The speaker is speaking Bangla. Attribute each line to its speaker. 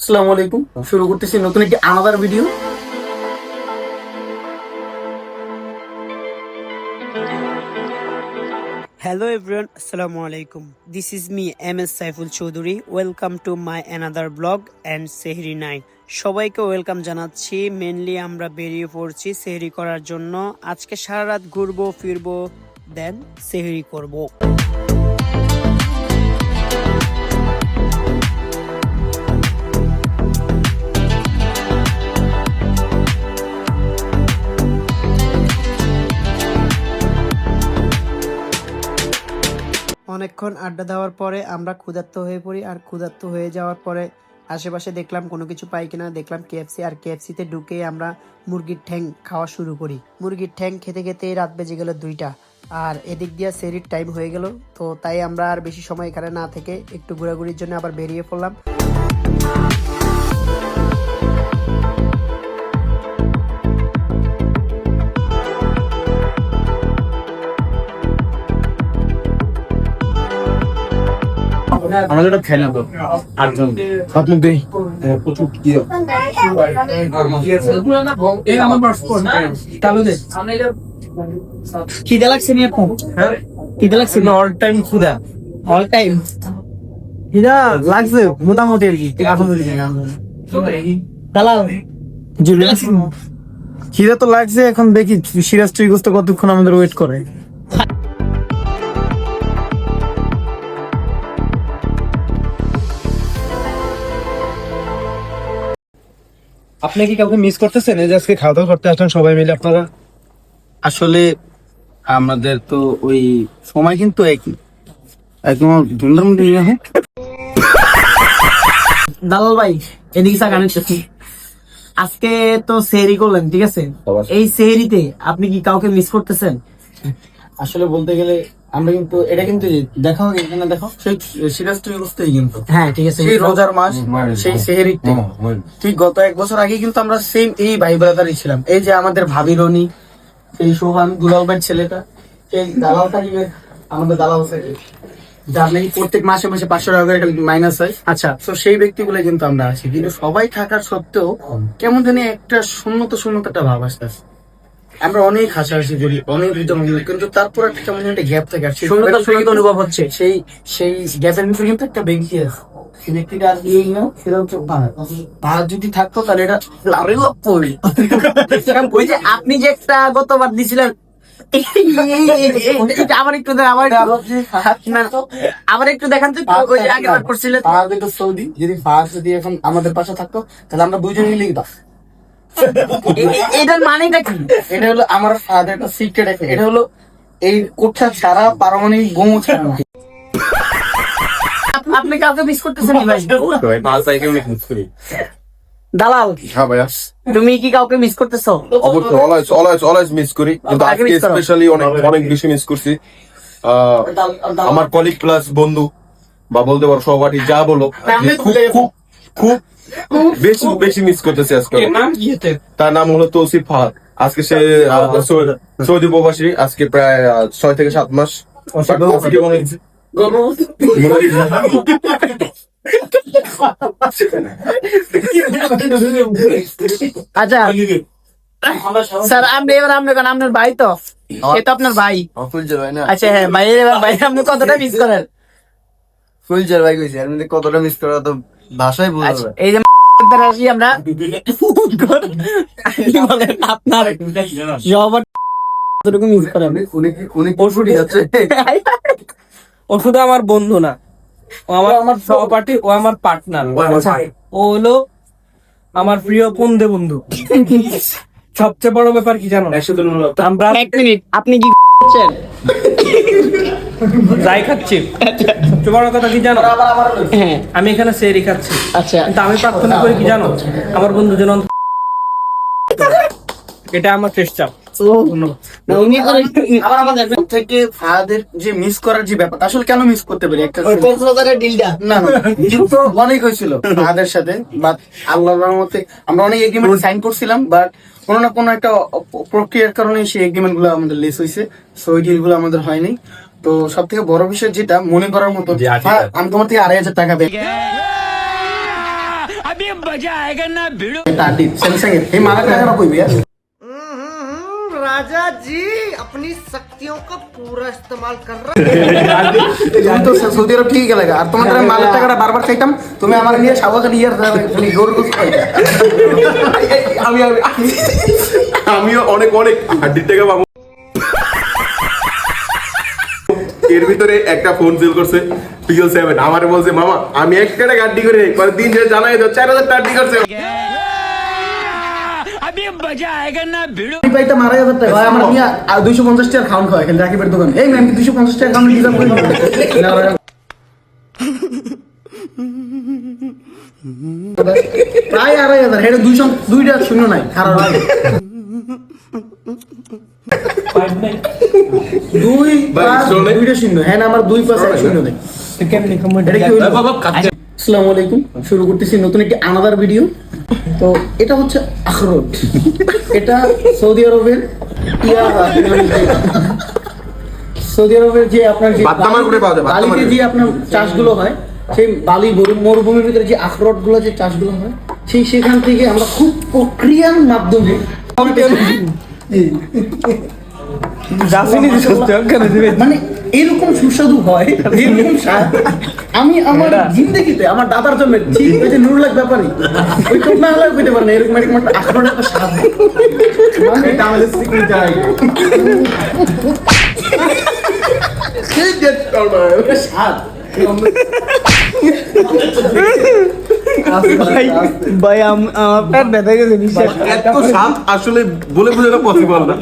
Speaker 1: আসসালামু আলাইকুম। শুরু করতেছি নতুন একটি আলাদা video.
Speaker 2: Hello everyone, Assalamu alaikum. This is me, MS Saiful Choudhury. Welcome to my another vlog and Sehri Night. সবাইকে ওয়েলকাম জানাচ্ছি। মেনলি আমরা বেরিয়ে পড়ছি সেহরি করার জন্য। আজকে সারা রাত ঘুরবো ফিরবো, দেন সেহরি করব। অনেকক্ষণ আড্ডা দেওয়ার পরে আমরা ক্ষুধার্ত হয়ে পড়ি, আর ক্ষুধার্ত হয়ে যাওয়ার পরে আশেপাশে দেখলাম কোনো কিছু পাই কিনা, দেখলাম কেএফসি, আর কেএফসিতে ঢুকে আমরা মুরগির ঠ্যাং খাওয়া শুরু করি। মুরগির ঠ্যাং খেতে খেতে রাত বেজে গেল 2টা, আর এদিক দিয়ে সেহরির টাইম হয়ে গেল। তো তাই আমরা আর বেশি সময় এখানে না থেকে একটু ঘোরাঘুরির জন্য আবার বেরিয়ে পড়লাম।
Speaker 1: আমাদের একটা খেলা তো 8 জন আপনি দেই প্রচুর কি এই আমার পাসপোর্ট চালু দে।
Speaker 2: খিদে লাগছে নি এখন?
Speaker 1: হ্যাঁ
Speaker 2: খিদে লাগছে না?
Speaker 1: অল টাইম খুদা,
Speaker 2: অল টাইম
Speaker 1: খিদা লাগছে মোটামুটি আর কি।
Speaker 2: দালাল জুড়ে লাগছে।
Speaker 1: খিদা তো লাগছে, এখন দেখি সিরাজ ট্রিগোস তো কতক্ষণ আমাদের ওয়েট করে। আপনি কি কাউকে মিস করতেছেন এই যে আজকে খাওয়া দাওয়া করতে আসলেন সবাই মিলে আপনারা? আসলে আমাদের তো ওই সময় কিন্তু একই একদম ধুমধাম দিয়ে হয়।
Speaker 2: দালাল ভাই এদিকে তাকান একটু। আজকে তো সেহরি করলেন, ঠিক আছে? এই সেহরিতে আপনি কি কাউকে মিস করতেছেন?
Speaker 1: আসলে বলতে গেলে আমরা কিন্তু এটা কিন্তু দেখো এখানে দেখো সেই সিরাজ ট্রিগোসতেই কিন্তু
Speaker 2: হ্যাঁ ঠিক আছে,
Speaker 1: সেই রোজার মাস সেই সেহরিতে ঠিক গত 1 বছর আগে কিন্তু আমরা সেম এই ভাই ব্রাদারই ছিলাম। এই যে আমাদের ভাবি রনি, এই সোহান দুলাল ভাইয়ের ছেলেটা, এই দালাল থাকবে আমাদের দালাল থেকে যার নাকি প্রত্যেক মাসে মাসে 500 টাকা করে মাইনাস হয়।
Speaker 2: আচ্ছা
Speaker 1: তো সেই ব্যক্তিগুলো কিন্তু আমরা আছি, কিন্তু সবাই থাকার সত্ত্বেও কেমন জানি একটা শূন্যতা ভাব আসতেছে। আমরা অনেক হাসাহাসি করি, অনেক কিন্তু তারপর একটা কেমন একটা গ্যাপ থাকে, আর
Speaker 2: শূন্যতা অনুভব হচ্ছে।
Speaker 1: সেই সেই গ্যাপের ভিতরে কিন্তু একটা ব্যক্তি আছে, সেই ব্যক্তিটা আর কি না, সেটা হচ্ছে ভারত যদি থাকতো তাহলে এটা লাভে লাভ পড়বে।
Speaker 2: ওই যে আপনি যে একটা গতবার দিছিলেন, আবার একটু দেন, আবার একটু দেখান তো। ওই যে আগেবার করছিলেন
Speaker 1: সৌদি, যদি ফার্স্ট যদি এখন আমাদের পাশে থাকতো তাহলে আমরা দুইজন মিলে দিতাম।
Speaker 2: এটার মানেটা কি?
Speaker 1: এটা হলো আমার ফাদার একটা সিক্রেট, এটা হলো এই কোঠা সারা পারমাণবিক বোম ছাড়া।
Speaker 2: আপনি কাউকে মিস করতেছেন ভাই? দালাল তুমি কি কাউকে মিস করতেছো?
Speaker 3: অলওয়েজ মিস করি, কিন্তু আজকে স্পেশালি অনেক বেশি মিস করছি। আমার কলিগ প্লাস বন্ধু বা বলতে পারো সহপাঠী, যা বলো, খুব বেশি মিস করতেছি আজকে। তার নাম হলো তৌসিফ ফাহাদ। আজকে সে সৌদি প্রবাসী, আজকে প্রায় 6 থেকে 7 মাস।
Speaker 2: আচ্ছা স্যার, আপনি এবার আপনার ভাই তো, সে তো আপনার ভাই। আচ্ছা হ্যাঁ ভাই, ভাই আপনি কতটা মিস করেন?
Speaker 4: ফুলচার ভাই কইছি, আর কতটা মিস করা তো ভাষায় বোঝা যায়।
Speaker 2: এই যে আসি আমরা, আপনার কতটুকু মিস করেন?
Speaker 4: উনি পরশুটি যাচ্ছে।
Speaker 5: ওষুধ আমার বন্ধু না, ও আমার সহপাঠী, ও আমার পার্টনার। ও হলো আমার প্রিয় পন্দে বন্ধু। সবচেয়ে বড় ব্যাপার কি জানো? আমরা
Speaker 2: 1 মিনিট, আপনি কি করছেন?
Speaker 5: যাই খাচ্ছি, সবচেয়ে বড় কথা কি জানো?
Speaker 2: হ্যাঁ
Speaker 5: আমি এখানে সেহরি খাচ্ছি,
Speaker 2: আচ্ছা,
Speaker 5: কিন্তু আমি প্রার্থনা করি কি জানো? আমার বন্ধু যেন এটা আমার চেষ্টা।
Speaker 1: থেকে ফাহাদের যে মিস করার যে ব্যাপার, আসলে কেন মিস করতে পারি একটা
Speaker 2: ডিলটা
Speaker 1: না অনেক হয়েছিল ফাহাদের সাথে, বাট আল্লাহর রহমতে আমরা অনেক এগ্রিমেন্ট সাইন করছিলাম, বাট কোনো না কোনো একটা প্রক্রিয়ার কারণে সেই এগ্রিমেন্ট গুলো আমাদের লেস হয়েছে, সো ওই ডিল গুলো আমাদের হয়নি। তো সব থেকে বড় বিষয় যেটা মনে করার মতো, আমি তোমার থেকে 2,500 টাকা এটা আড্ডি স্যামসাং এর এই মালা টাকা কইবি
Speaker 2: राजा जी अपनी शक्तियों का पूरा इस्तेमाल कर रहा
Speaker 1: তুমি তো সৌদি আরব ঠিক গেলে আর তোমার মালের টাকাটা বারবার চাইতাম তুমি আমার নিয়ে সাবাখানি ইয়ার গরু গোস খাইতা
Speaker 3: আমি আমিও অনেক অনেক হাড্ডির টাকা পাবো। এর ভিতরে একটা ফোন সেল করছে পিএল 7 আমারে বলছে মামা আমি একটা গাড্ডি করে পরে দিন যে জানাই দাও 4000 টাকা করছে।
Speaker 1: আমি পাইতাম 2500 টাকা ভাই আমার নিয়ে 250 টাকা খাওয়ান খাওয়া এখানে রাকিবের দোকান এই ম্যাম কি 250 টাকা খাওয়ান ডিজার্ভ করি প্রায় 2500 এটা 200 শূন্য নাই খারাপ ভাই দুই দুইটা শূন্য হ্যাঁ না আমার 2 পাশে শূন্য নেই এটা কি হলো আসসালামু আলাইকুম শুরু করতেছি নতুন একটি আনাদার ভিডিও। তো এটা হচ্ছে আখরোট, এটা সৌদি আরবের যে আপনার যে বালিতে যে আপনার চাষগুলো হয় সেই বালি মরুভূমির ভিতরে যে আখরোট গুলো যে চাষগুলো হয় সেই সেখান থেকে আমরা খুব প্রক্রিয়ার মাধ্যমে মানে এরকম সুস্বাদু হয় এরকম স্বাদ আমি আমার জিন্দেগিতে আমার দাদার জন্য ঠিক ওই যে নুরুল্লাহ ব্যাপারী ওই তো না হলে পেতে পারে না এরকম একটা আখরোট একটা স্বাদ মানে তাহলে সিকিউর যায় স্বাদ
Speaker 2: भाई हम पेट बैठे
Speaker 3: এত স্বাদ আসলে বলে বোঝানো পসিবল না।